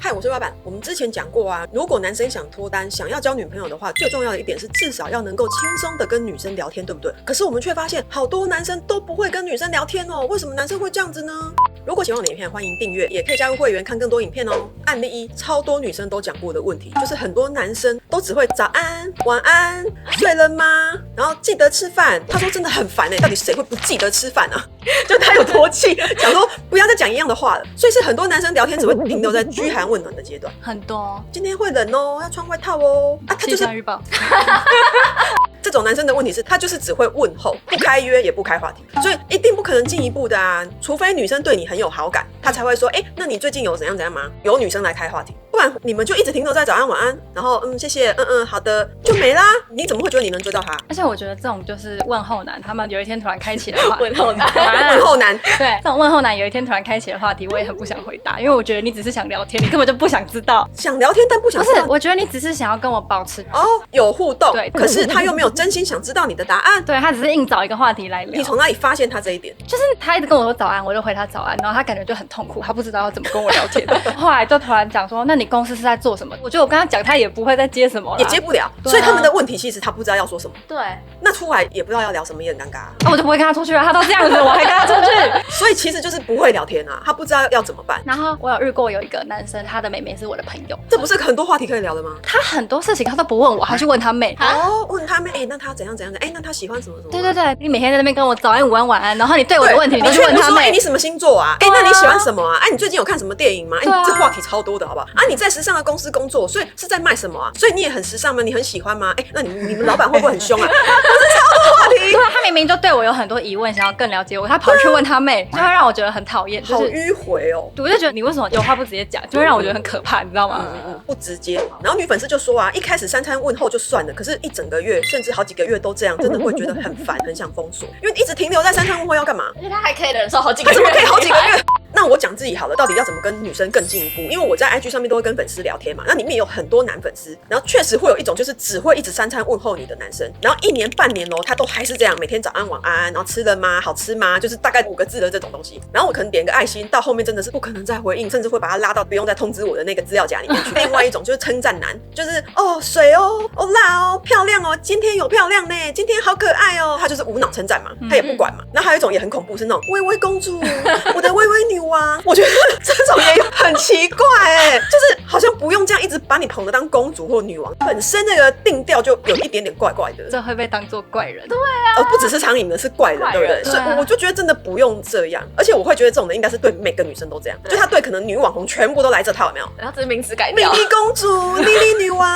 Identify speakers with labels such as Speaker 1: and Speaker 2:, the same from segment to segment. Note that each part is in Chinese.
Speaker 1: 嗨，我是老板。我们之前讲过啊，如果男生想脱单，想要交女朋友的话，最重要的一点是至少要能够轻松的跟女生聊天，对不对？可是我们却发现好多男生都不会跟女生聊天哦，为什么男生会这样子呢？如果喜欢我的影片，欢迎订阅，也可以加入会员看更多影片哦。案例一，超多女生都讲过的问题，就是很多男生都只会早安、晚安、睡了吗？然后记得吃饭。他说真的很烦到底谁会不记得吃饭啊？就他有多气，想说不要再讲一样的话了。所以是很多男生聊天只会停留在嘘寒问暖的阶段。
Speaker 2: 很多，
Speaker 1: 今天会冷哦，要穿外套哦。啊，他就是
Speaker 2: 预报。
Speaker 1: 这种男生的问题是他就是只会问候，不开约也不开话题，所以一定不可能进一步的啊。除非女生对你很有好感，他才会说，那你最近有怎样怎样吗？由女生来开话题，不然你们就一直停留在早安晚安，然后谢谢，好的就没啦。你怎么会觉得你能追到他？
Speaker 2: 而且我觉得这种就是问候男，他们有一天突然开启的话，
Speaker 1: 问候男，问候男，
Speaker 2: 对，这种问候男有一天突然开启的话题，我也很不想回答，因为我觉得你只是想聊天，你根本就不想知道，
Speaker 1: 想聊天但不想知道。
Speaker 2: 不是，我觉得你只是想要跟我保持
Speaker 1: 有互动，
Speaker 2: 对，
Speaker 1: 可是他又没有真心想知道你的答案，
Speaker 2: 对，他只是硬找一个话题来聊。
Speaker 1: 你从哪里发现他这一点？
Speaker 2: 就是他一直跟我说早安，我就回他早安，然后他感觉就很痛苦，他不知道要怎么跟我聊天。后来就突然讲说，那你公司是在做什么？我觉得我跟他讲，他也不会再接什么了，
Speaker 1: 也接不了。所以他们的问题其实他不知道要说什么。
Speaker 2: 对，
Speaker 1: 那出来也不知道要聊什么，也很尴尬。
Speaker 2: 我就不会跟他出去啊，他都这样子，我还跟他出去。
Speaker 1: 所以其实就是不会聊天啊，他不知道要怎么办。
Speaker 2: 然后我有遇过有一个男生，他的妹妹是我的朋友，
Speaker 1: 这不是很多话题可以聊的吗？
Speaker 2: 他很多事情他都不问我，他去问他妹。
Speaker 1: 问他妹，那他怎样怎样的？那他喜欢什么什么？
Speaker 2: 对对对，你每天在那边跟我早安午安晚安，然后你对我的问题你就去问他妹。
Speaker 1: 你什么星座啊？那你喜欢什么啊？你最近有看什么电影吗？这话题超多的好不好？你在时尚的公司工作，所以是在卖什么啊？所以你也很时尚吗？你很喜欢吗？那你们老板会不会很凶啊？这超多话题。
Speaker 2: 对啊，他明明就对我有很多疑问，想要更了解我，他跑去问他妹，就会让我觉得很讨厌，
Speaker 1: 好迂回哦。
Speaker 2: 我就觉得你为什么有话不直接讲，就会让我觉得很可怕，你知道吗？
Speaker 1: 不直接。然后女粉丝就说啊，一开始3餐问候就算了，可是一整个月甚至好几个月都这样，真的会觉得很烦，很想封锁，因为一直停留在3餐问候要干嘛？
Speaker 3: 而且他还可以忍受好几个月，
Speaker 1: 他怎么可以好几个月？那我讲自己好了，到底要怎么跟女生更进一步？因为我在 IG 上面都会跟粉丝聊天嘛，那里面有很多男粉丝，然后确实会有一种就是只会一直3餐问候你的男生，然后1年半年咯，他都还是这样，每天早安晚安，然后吃了吗？好吃吗？就是大概5个字的这种东西。然后我可能点个爱心，到后面真的是不可能再回应，甚至会把他拉到不用再通知我的那个资料夹里面去。另外一种就是称赞男，就是水辣哦，漂亮哦，今天有漂亮呢，今天好可爱哦，他就是无脑称赞嘛，他也不管嘛。然后还有一种也很恐怖，是那种微微公主，我的微微女王，我觉得这种也很奇怪就是好像不用这样一直把你捧着当公主或女王，本身那个定调就有一点点怪怪的，
Speaker 2: 这会被当作怪人。
Speaker 3: 对啊，
Speaker 1: 不只是苍蝇的，是怪人，对不对？所以我就觉得真的不用这样，而且我会觉得这种人应该是对每个女生都这样，就他对可能女网红全部都来这套，有没有？
Speaker 3: 然后这名词改掉，
Speaker 1: 米莉公主、莉莉女王，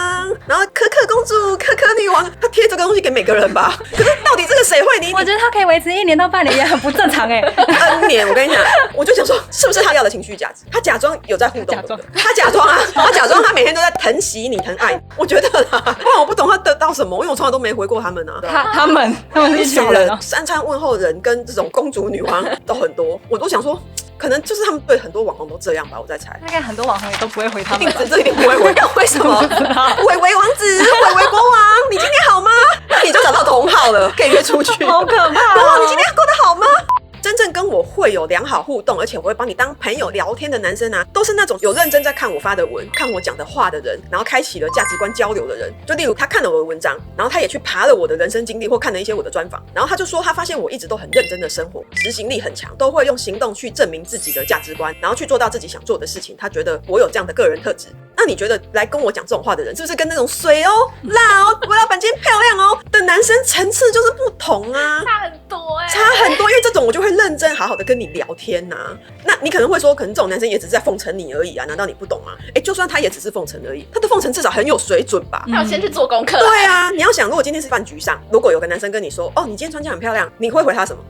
Speaker 1: 然后可可公主、可可女王，他贴这个东西给每个人吧。可是到底这个谁会理你？
Speaker 2: 我觉得他可以维持1年到半年也很不正常
Speaker 1: N 年，我跟你讲，我就想说，是不是他要的情绪价值？他假装有在互动，他假装啊，他假装他每天都在疼惜你、疼爱你。我觉得啦，不然我不懂他得到什么，因为我从来都没回过他们啊。
Speaker 2: 他们是一群人
Speaker 1: 3餐问候人跟这种公主女王都很多，我都想说。可能就是他们对很多网红都这样吧，我在猜。
Speaker 2: 大概很多网红也都不会回他们吧，
Speaker 1: 这一定不会回。为什么？伟伟王子、伟伟国王，你今天好吗？那你就找到同好了，可以约出去。
Speaker 2: 好可怕！
Speaker 1: 国王，你今天过得好吗？真正跟我会有良好互动，而且我会帮你当朋友聊天的男生啊，都是那种有认真在看我发的文、看我讲的话的人，然后开启了价值观交流的人。就例如他看了我的文章，然后他也去爬了我的人生经历，或看了一些我的专访，然后他就说他发现我一直都很认真的生活，执行力很强，都会用行动去证明自己的价值观，然后去做到自己想做的事情。他觉得我有这样的个人特质。那你觉得来跟我讲这种话的人，是不是跟那种水辣我老板今天漂亮的男生层次就是不同啊？
Speaker 3: 差很多
Speaker 1: 差很多，因为这种我就会认真好好的跟你聊天啊。那你可能会说，可能这种男生也只是在奉承你而已啊，难道你不懂吗？就算他也只是奉承而已，他的奉承至少很有水准吧？
Speaker 3: 他要先去做功课。
Speaker 1: 对啊，你要想，如果今天是饭局上，如果有个男生跟你说，你今天穿这样很漂亮，你会回他什么？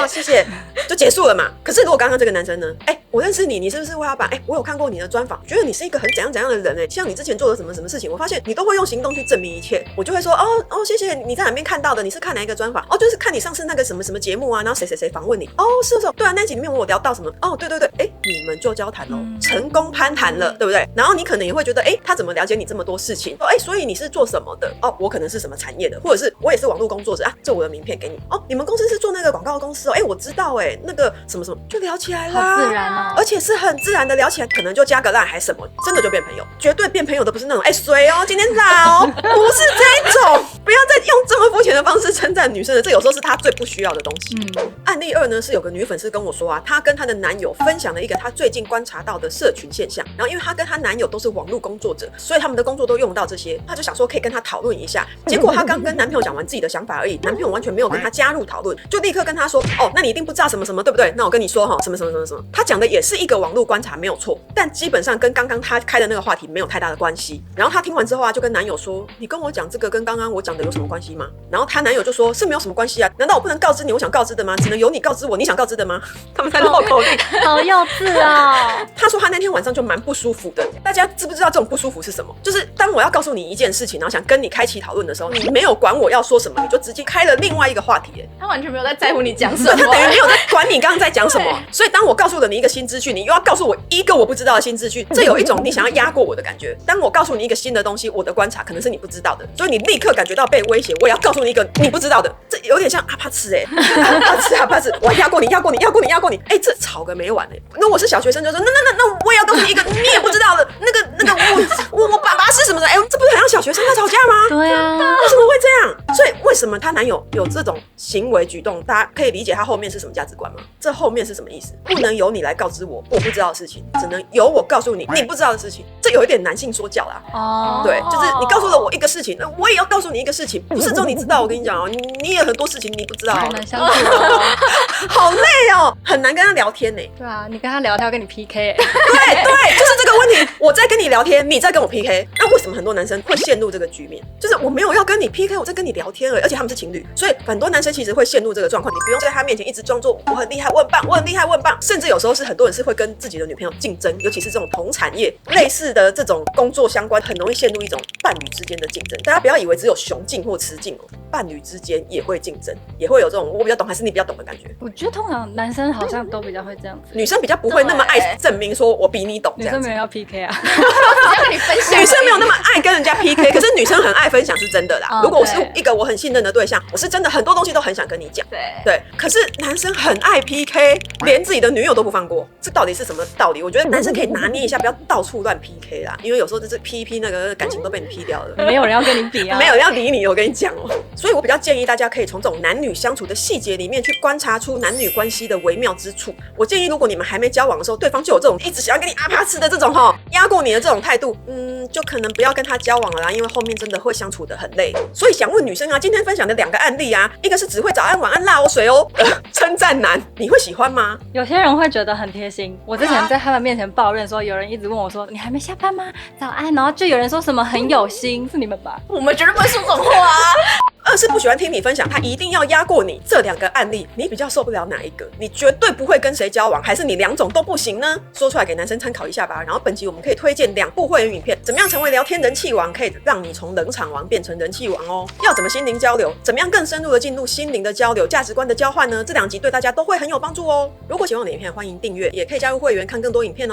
Speaker 1: 谢谢，就结束了嘛。可是如果刚刚这个男生呢？我认识你，你是不是魏老板？我有看过你的专访，觉得你是一个很怎样怎样的的人像你之前做了什么什么事情，我发现你都会用行动去证明一切。我就会说哦谢谢你在哪边看到的，你是看哪一个专访？就是看你上次那个什么什么节目啊，然后谁谁谁访问你。是对啊，那集里面我有聊到什么？对，你们就交谈咯，成功攀谈了，对不对？然后你可能也会觉得他怎么了解你这么多事情？所以你是做什么的？我可能是什么产业的，或者是我也是网络工作者啊，这我的名片给你。你们公司是做那个广告公司我知道那个什么什么就聊起来啦，
Speaker 2: 好自然哦，
Speaker 1: 而且是很自然的聊起来，可能就加个赖还什么，真的就变朋友。绝对变朋友的不是那种水今天来不是这种，不要再用这么肤浅的方式称赞女生了，这有时候是她最不需要的东西。案例2呢是有个女粉丝跟我说她跟她的男友分享了一个她最近观察到的社群现象，然后因为她跟她男友都是网络工作者，所以他们的工作都用到这些，她就想说可以跟他讨论一下。结果她刚跟男朋友讲完自己的想法而已，男朋友完全没有跟她加入讨论，就立刻跟她说那你一定不知道什么什么对不对？那我跟你说什么什么什么什么，她讲的也是一个网络观察没有错，但基本上跟刚刚她开的那个话题没有太大的关系。然后她听完之后就跟男友说，你跟我讲这个跟刚刚我讲的有什么关系吗？然后她男友就说是没有什么关系啊，难道我不能告知你我想告知的吗？只能由你告知我你想告知的吗？他们在绕口令
Speaker 2: 好幼稚哦。
Speaker 1: 她说她那天晚上就蛮不舒服的，大家知不知道这种不舒服是什么？就是当我要告诉你一件事情，然后想跟你开启讨论的时候，你没有管我要说什么，你就直接开了另外一个话题。
Speaker 3: 他完全没有在乎你讲什么，
Speaker 1: 他等于没有在管你刚刚在讲什么。所以当我告诉了你一个新资讯，你又要告诉我一个我不知道的新资讯，这有一种你想要压过我的感觉。当我告诉你一个新的东西，我的观察可能是你不知道的，所以你立刻感觉到被威胁，我也要告诉你一个你不知道的，这有点像阿帕茨阿帕茨，我压过你，这吵个没完那我是小学生就说那我也要告诉你一个你也不知道的，那个我爸爸是什么的？这不是很像小学生在吵架吗？
Speaker 2: 对啊，
Speaker 1: 为什么会这样？所以为什么她男友有这种行为举动？大家可以理解他后面是什么价值观吗？这后面是什么意思？不能由你来告知我不知道的事情，只能由我告诉你你不知道的事情。这有一点男性说教啦。对，就是你告诉了我一个事情，我也要告诉你一个事情，不是只有你知道。我跟你讲你也很多事情你不知道。
Speaker 2: 很难相处
Speaker 1: 好累很难跟他聊天对
Speaker 2: 啊，你跟他聊，他要跟你 PK
Speaker 1: 对，就是这个问题。我在跟你聊天，你在跟我 PK。那为什么很多男生会陷入这个局面？就是我没有要跟你 PK， 我在跟你聊天而已，而且他们是情侣，所以很多男生其实会陷入这个状况。你不用在他面前一直装作我很厉害，我很棒，我很厉害，我很棒。甚至有时候是很多人是会跟自己的女朋友竞争，尤其是这种同产业类似的这种工作相关，很容易陷入一种伴侣之间的竞争。大家不要以为只有雄竞或雌竞伴侣之间也会竞争，也会有这种我比较懂还是你比较懂的感觉。
Speaker 2: 我觉得通常男生好像都比较会这样子，
Speaker 1: 女生比较不会那么爱证明说我比你懂这样子。
Speaker 2: 女生没人要 PK 啊。
Speaker 3: 要跟你分享。
Speaker 1: 女生没有那么爱跟人家 PK， 可是女生很爱分享是真的啦。如果我是一个我很信任的对象，我是真的很多东西都很想跟你讲。对，可是男生很爱 PK， 连自己的女友都不放过，这到底是什么道理？我觉得男生可以拿捏一下，不要到处乱 PK 啦，因为有时候就是P那个感情都被你 P 掉了，
Speaker 2: 没有人要跟你比啊，
Speaker 1: 没有人要理你，我跟你讲所以我比较建议大家可以从这种男女相处的细节里面去观察出男女关系的微妙之处。我建议如果你们还没交往的时候，对方就有这种一直想要跟你阿帕吃的这种压过你的这种态度，就可能不要跟他交往了啦，因为后面真的会相处得很累。所以想问女生今天分享的2个案例一个是只会早安晚安辣水称赞男，你会喜欢吗？
Speaker 2: 有些人会觉得很贴心。我之前在他们面前抱怨说，有人一直问我说你还没下班吗？早安，然后就有人说什么很有心，是你们吧？
Speaker 3: 我们绝对不会说这种话
Speaker 1: 2是不喜欢听你分享，他一定要压过你。这2个案例，你比较受不了哪一个？你绝对不会跟谁交往，还是你2种都不行呢？说出来给男生参考一下吧。然后本集我们可以推荐2部会员影片，怎么样成为聊天人气王，可以让你从冷场王变成人气王要怎么心灵交流，怎么样更深入的进入心灵的交流、价值观的交换呢？这2集对大家都会很有帮助如果喜欢我的影片，欢迎订阅，也可以加入会员看更多影片